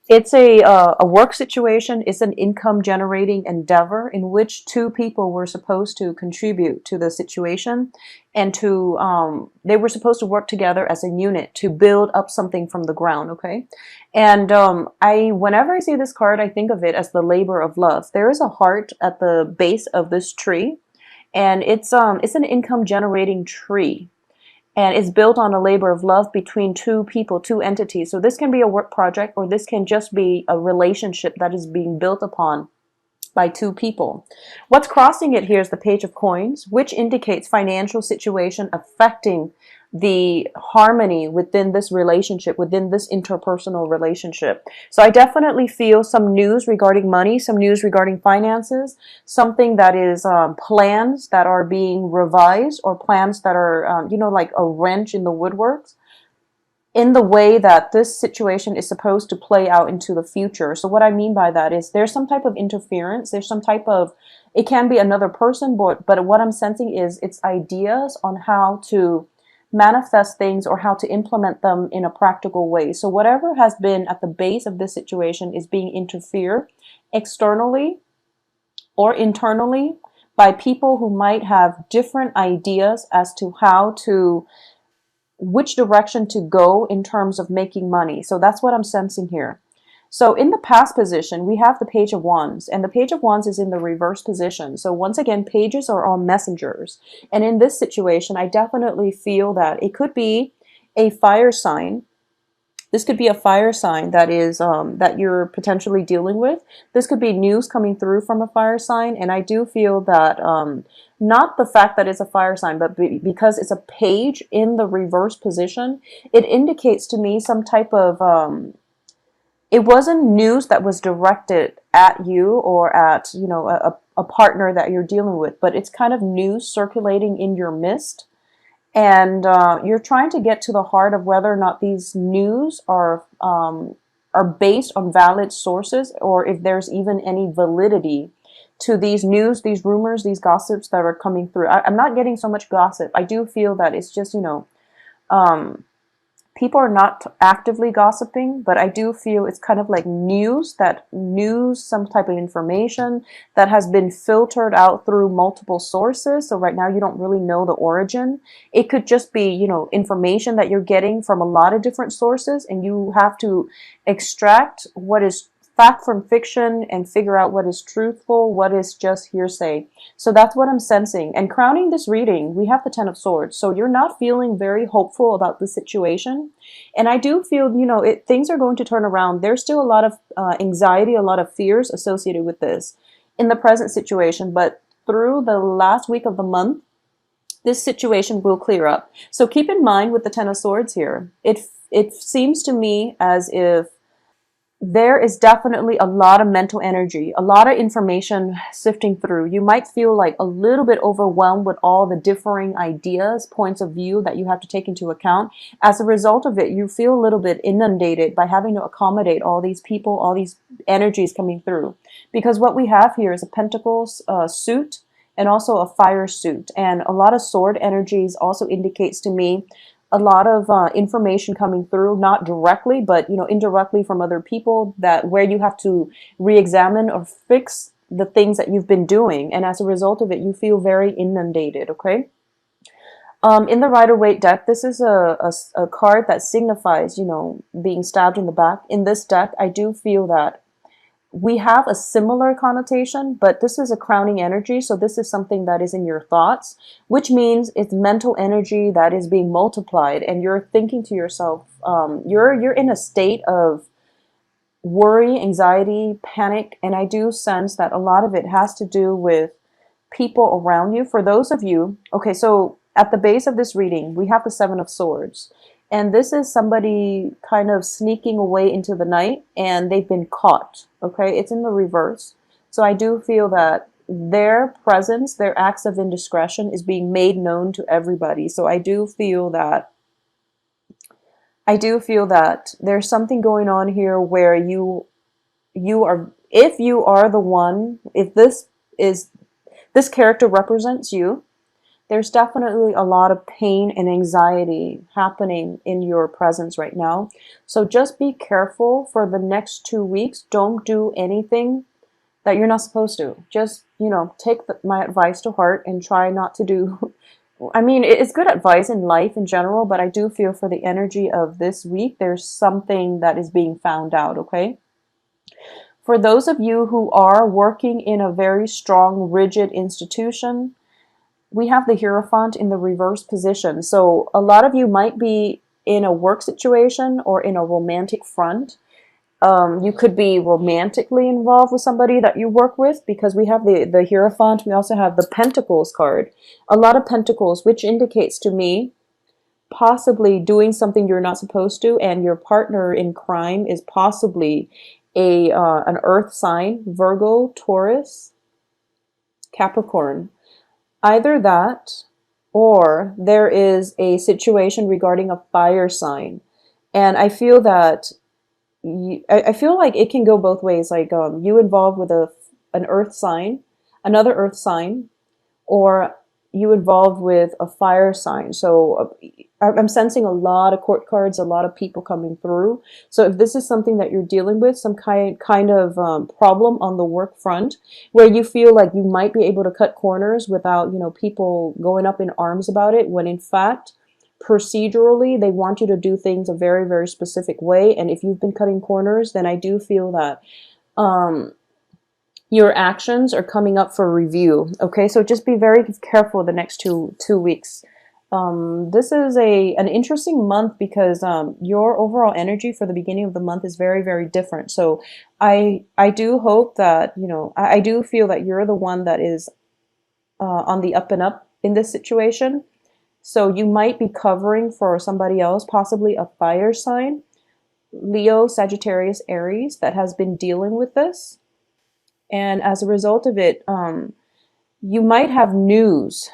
It's a work situation. It's an income generating endeavor in which two people were supposed to contribute to the situation, and to they were supposed to work together as a unit to build up something from the ground. Okay, and I whenever I see this card, I think of it as the labor of love. There is a heart at the base of this tree, and it's an income generating tree, and it's built on a labor of love between two people, two entities. So this can be a work project, or this can just be a relationship that is being built upon by two people. What's crossing it here is the Page of Coins, which indicates financial situation affecting the harmony within this relationship, within this interpersonal relationship. So I definitely feel some news regarding money, some news regarding finances, something that is plans that are being revised, or plans that are, like a wrench in the woodworks, in the way that this situation is supposed to play out into the future. So what I mean by that is there's some type of interference, there's some type of, it can be another person, but what I'm sensing is it's ideas on how to manifest things or how to implement them in a practical way. So whatever has been at the base of this situation is being interfered externally or internally by people who might have different ideas as to how to, which direction to go in terms of making money. So that's what I'm sensing here. So in the past position, we have the Page of Wands, and the Page of Wands is in the reverse position. So once again, pages are all messengers. And in this situation, I definitely feel that it could be a fire sign. This could be a fire sign that is that you're potentially dealing with. This could be news coming through from a fire sign, and I do feel that not the fact that it's a fire sign, but because it's a page in the reverse position, it indicates to me some type of it wasn't news that was directed at you or at a partner that you're dealing with, but it's kind of news circulating in your midst, and you're trying to get to the heart of whether or not these news are based on valid sources, or if there's even any validity to these news, these rumors, these gossips that are coming through. I'm not getting so much gossip. I do feel that it's just um, people are not actively gossiping, but I do feel it's kind of like news, some type of information that has been filtered out through multiple sources. So right now you don't really know the origin. It could just be, information that you're getting from a lot of different sources, and you have to extract what is fact from fiction and figure out what is truthful, what is just hearsay. So that's what I'm sensing. And crowning this reading, we have the Ten of Swords. So you're not feeling very hopeful about the situation. And I do feel, things are going to turn around. There's still a lot of anxiety, a lot of fears associated with this in the present situation. But through the last week of the month, this situation will clear up. So keep in mind with the Ten of Swords here, it seems to me as if there is definitely a lot of mental energy, a lot of information sifting through. You might feel like a little bit overwhelmed with all the differing ideas, points of view that you have to take into account. As a result of it, you feel a little bit inundated by having to accommodate all these people, all these energies coming through. Because what we have here is a Pentacles suit and also a fire suit. And a lot of sword energies also indicates to me a lot of information coming through, not directly, but indirectly from other people, that where you have to re-examine or fix the things that you've been doing, and as a result of it, you feel very inundated. Okay. In the Rider-Waite deck, this is a card that signifies, being stabbed in the back. In this deck, I do feel that we have a similar connotation, but this is a crowning energy. So this is something that is in your thoughts, which means it's mental energy that is being multiplied, and you're thinking to yourself, you're in a state of worry, anxiety, panic, and I do sense that a lot of it has to do with people around you. For those of you, okay, so at the base of this reading, we have the Seven of Swords. And this is somebody kind of sneaking away into the night, and they've been caught. Okay, it's in the reverse. So I do feel that their presence, their acts of indiscretion is being made known to everybody. So I do feel that there's something going on here where you are, if you are the one, if this character represents you, There's definitely a lot of pain and anxiety happening in your presence right now. So just be careful for the next 2 weeks. Don't do anything that you're not supposed to. Just, take my advice to heart and try not to do. I mean, it's good advice in life in general, but I do feel for the energy of this week, there's something that is being found out, okay? For those of you who are working in a very strong, rigid institution, we have the Hierophant in the reverse position. So a lot of you might be in a work situation or in a romantic front. You could be romantically involved with somebody that you work with, because we have the Hierophant. We also have the Pentacles card. A lot of Pentacles, which indicates to me possibly doing something you're not supposed to, and your partner in crime is possibly an earth sign, Virgo, Taurus, Capricorn. Either that, or there is a situation regarding a fire sign. And I feel that I feel like it can go both ways. Like you involved with an earth sign, another earth sign, or you involved with a fire sign. So I'm sensing a lot of court cards, a lot of people coming through. So if this is something that you're dealing with, some kind of problem on the work front, where you feel like you might be able to cut corners without, people going up in arms about it, when in fact, procedurally, they want you to do things a very, very specific way. And if you've been cutting corners, then I do feel that your actions are coming up for review. Okay, so just be very careful the next two weeks. This is an interesting month because your overall energy for the beginning of the month is very, very different. So I do hope that, I do feel that you're the one that is on the up and up in this situation. So you might be covering for somebody else, possibly a fire sign, Leo, Sagittarius, Aries, that has been dealing with this. And as a result of it, you might have news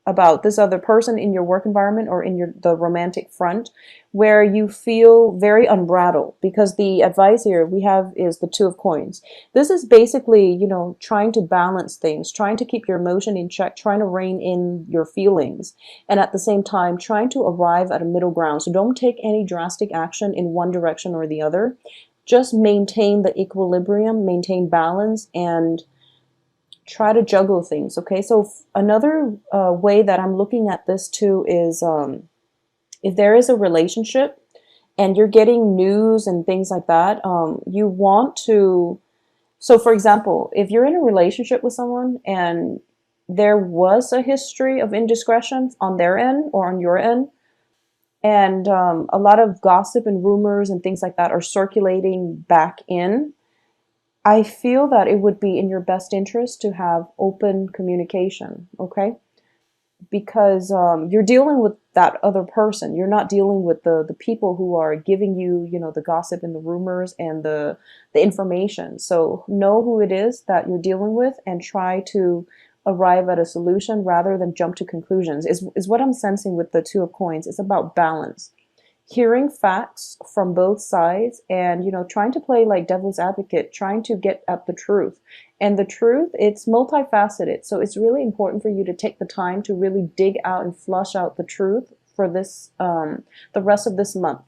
about this other person in your work environment or in the romantic front, where you feel very unbridled, because the advice here we have is the Two of Coins. This is basically, trying to balance things, trying to keep your emotion in check, trying to rein in your feelings, and at the same time trying to arrive at a middle ground. So don't take any drastic action in one direction or the other. Just maintain the equilibrium, maintain balance, and try to juggle things. Okay, so another way that I'm looking at this too is if there is a relationship and you're getting news and things like that, you want to, so for example, if you're in a relationship with someone and there was a history of indiscretion on their end or on your end, and a lot of gossip and rumors and things like that are circulating back in, I feel that it would be in your best interest to have open communication, okay? Because you're dealing with that other person. You're not dealing with the people who are giving you, the gossip and the rumors and the information. So know who it is that you're dealing with and try to arrive at a solution rather than jump to conclusions, is what I'm sensing with the Two of Coins. It's about balance, hearing facts from both sides, and trying to play like devil's advocate, trying to get at the truth. And the truth, it's multifaceted, so it's really important for you to take the time to really dig out and flush out the truth for this the rest of this month.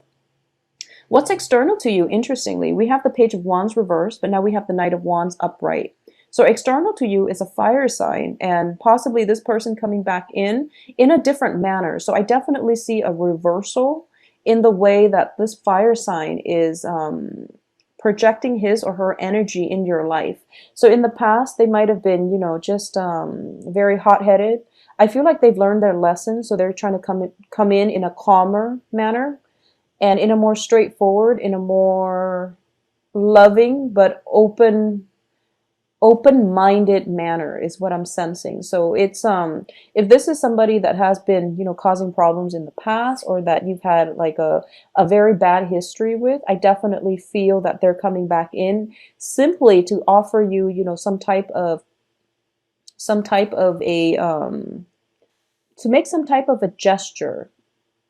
What's external to you? Interestingly, we have the Page of Wands reversed, but now we have the Knight of Wands upright. So external to you is a fire sign, and possibly this person coming back in a different manner. So I definitely see a reversal in the way that this fire sign is projecting his or her energy in your life. So in the past, they might have been, just very hot-headed. I feel like they've learned their lesson, so they're trying to come in a calmer manner and in a more straightforward, in a more loving but open-minded manner is what I'm sensing. So it's if this is somebody that has been, causing problems in the past, or that you've had like a very bad history with, I definitely feel that they're coming back in simply to offer you, some type of a to make some type of a gesture.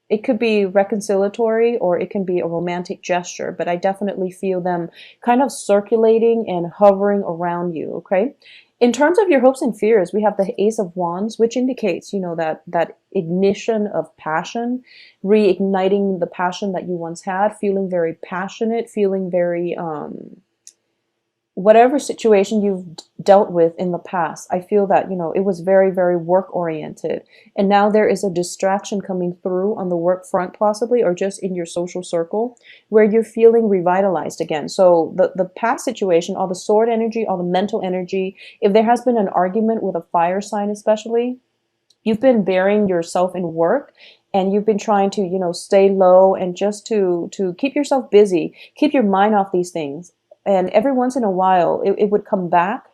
It could be reconciliatory or it can be a romantic gesture, but I definitely feel them kind of circulating and hovering around you, okay? In terms of your hopes and fears, we have the Ace of Wands, which indicates, that ignition of passion, reigniting the passion that you once had, feeling very passionate, feeling very whatever situation you've dealt with in the past. I feel that, it was very, very work oriented. And now there is a distraction coming through on the work front, possibly, or just in your social circle, where you're feeling revitalized again. So the past situation, all the sword energy, all the mental energy, if there has been an argument with a fire sign, especially, you've been burying yourself in work, and you've been trying to, stay low and just to keep yourself busy, keep your mind off these things. And every once in a while, it would come back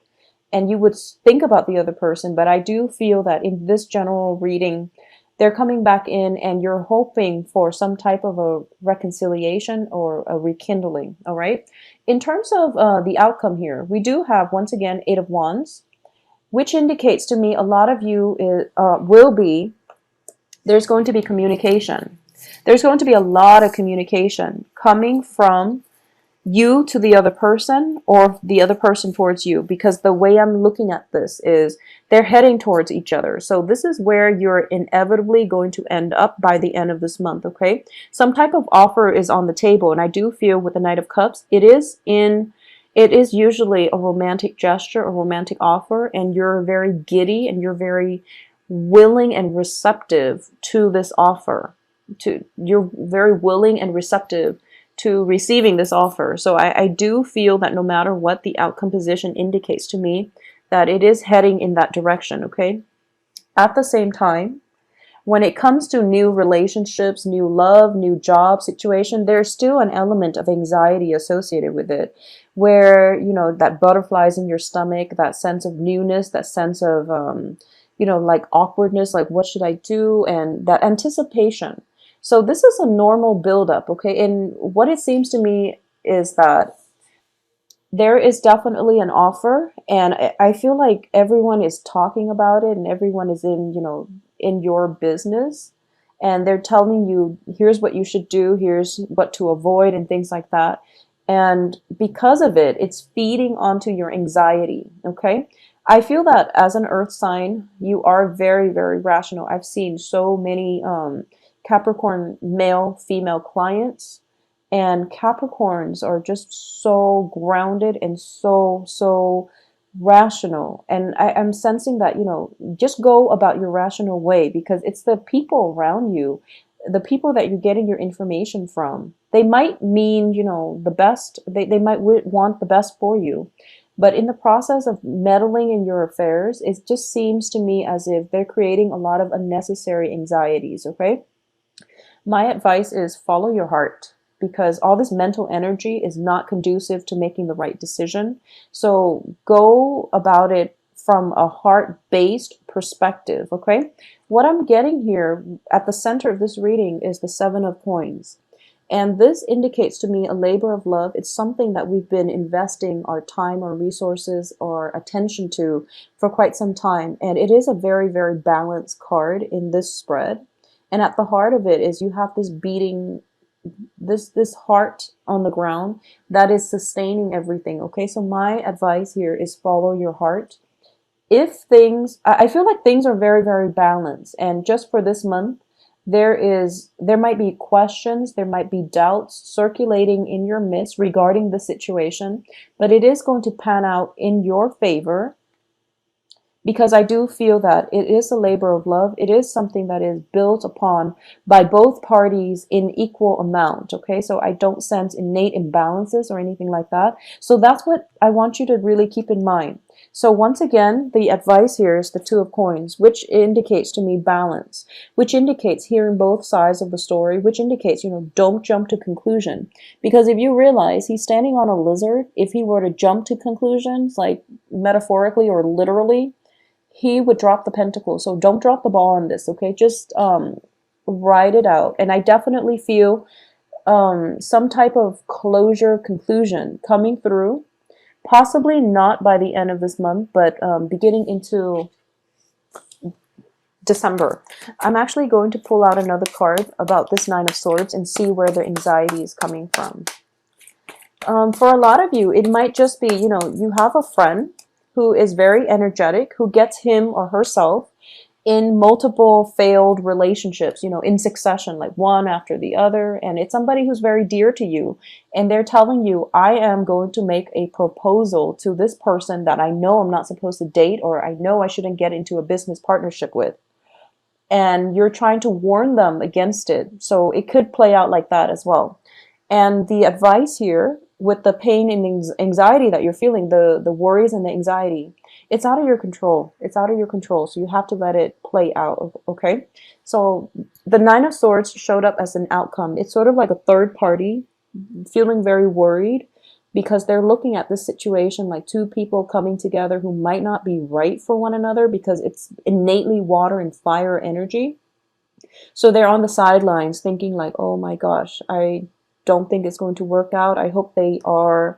and you would think about the other person. But I do feel that in this general reading, they're coming back in and you're hoping for some type of a reconciliation or a rekindling. All right. In terms of the outcome here, we do have, once again, Eight of Wands, which indicates to me a lot of you there's going to be communication. There's going to be a lot of communication coming from you to the other person, or the other person towards you, because the way I'm looking at this is they're heading towards each other. So this is where you're inevitably going to end up by the end of this month, okay? Some type of offer is on the table, and I do feel with the Knight of Cups, it is usually a romantic gesture, a romantic offer, and you're very giddy and you're very willing and receptive to this offer. You're very willing and receptive to receiving this offer. So I do feel that no matter what the outcome position indicates to me, that it is heading in that direction, okay? At the same time, when it comes to new relationships, new love, new job situation, there's still an element of anxiety associated with it, where, that butterflies in your stomach, that sense of newness, that sense of, like awkwardness, like what should I do? And that anticipation. So this is a normal buildup, okay? And what it seems to me is that there is definitely an offer, and I feel like everyone is talking about it, and everyone is in your business, and they're telling you, here's what you should do, here's what to avoid, and things like that. And because of it, it's feeding onto your anxiety, okay? I feel that as an earth sign, you are very, very rational. I've seen so many Capricorn male, female clients, and Capricorns are just so grounded and so rational. And I'm sensing that, just go about your rational way, because it's the people around you, the people that you're getting your information from. They might mean, the best, they might want the best for you. But in the process of meddling in your affairs, it just seems to me as if they're creating a lot of unnecessary anxieties, okay? My advice is follow your heart, because all this mental energy is not conducive to making the right decision. So go about it from a heart-based perspective, okay? What I'm getting here at the center of this reading is the Seven of Coins. And this indicates to me a labor of love. It's something that we've been investing our time or resources or attention to for quite some time. And it is a very, very balanced card in this spread. And at the heart of it is you have this beating, this heart on the ground that is sustaining everything. Okay, so my advice here is follow your heart. I feel like things are very, very balanced. And just for this month, there might be questions, there might be doubts circulating in your midst regarding the situation, but it is going to pan out in your favor, because I do feel that it is a labor of love. It is something that is built upon by both parties in equal amount, okay? So I don't sense innate imbalances or anything like that. So that's what I want you to really keep in mind. So once again, the advice here is the Two of Coins, which indicates to me balance, which indicates hearing both sides of the story, which indicates, don't jump to conclusion. Because if you realize he's standing on a lizard, if he were to jump to conclusions, like metaphorically or literally, he would drop the pentacle. So don't drop the ball on this, okay? Just ride it out. And I definitely feel some type of closure, conclusion coming through. Possibly not by the end of this month, but beginning into December. I'm actually going to pull out another card about this Nine of Swords and see where the anxiety is coming from. For a lot of you, it might just be, you have a friend who is very energetic, who gets him or herself in multiple failed relationships, in succession, like one after the other. And it's somebody who's very dear to you. And they're telling you, I am going to make a proposal to this person that I know I'm not supposed to date, or I know I shouldn't get into a business partnership with. And you're trying to warn them against it. So it could play out like that as well. And the advice here, with the pain and anxiety that you're feeling, the worries and the anxiety, it's out of your control. It's out of your control. So you have to let it play out. Okay. So the Nine of Swords showed up as an outcome. It's sort of like a third party feeling very worried because they're looking at this situation like two people coming together who might not be right for one another, because it's innately water and fire energy. So they're on the sidelines thinking like, oh my gosh, I don't think it's going to work out. I hope they are,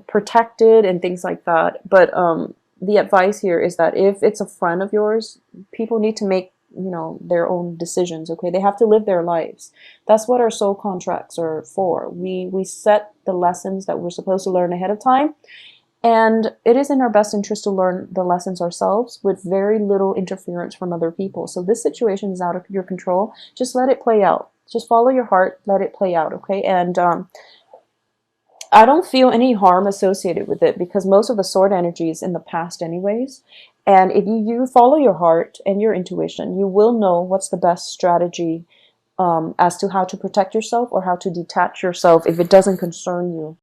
protected and things like that. But the advice here is that if it's a friend of yours, people need to make, their own decisions. Okay, they have to live their lives. That's what our soul contracts are for. We set the lessons that we're supposed to learn ahead of time. And it is in our best interest to learn the lessons ourselves with very little interference from other people. So this situation is out of your control. Just let it play out. Just follow your heart, let it play out, okay? And I don't feel any harm associated with it, because most of the sword energy is in the past anyways. And if you follow your heart and your intuition, you will know what's the best strategy as to how to protect yourself or how to detach yourself if it doesn't concern you.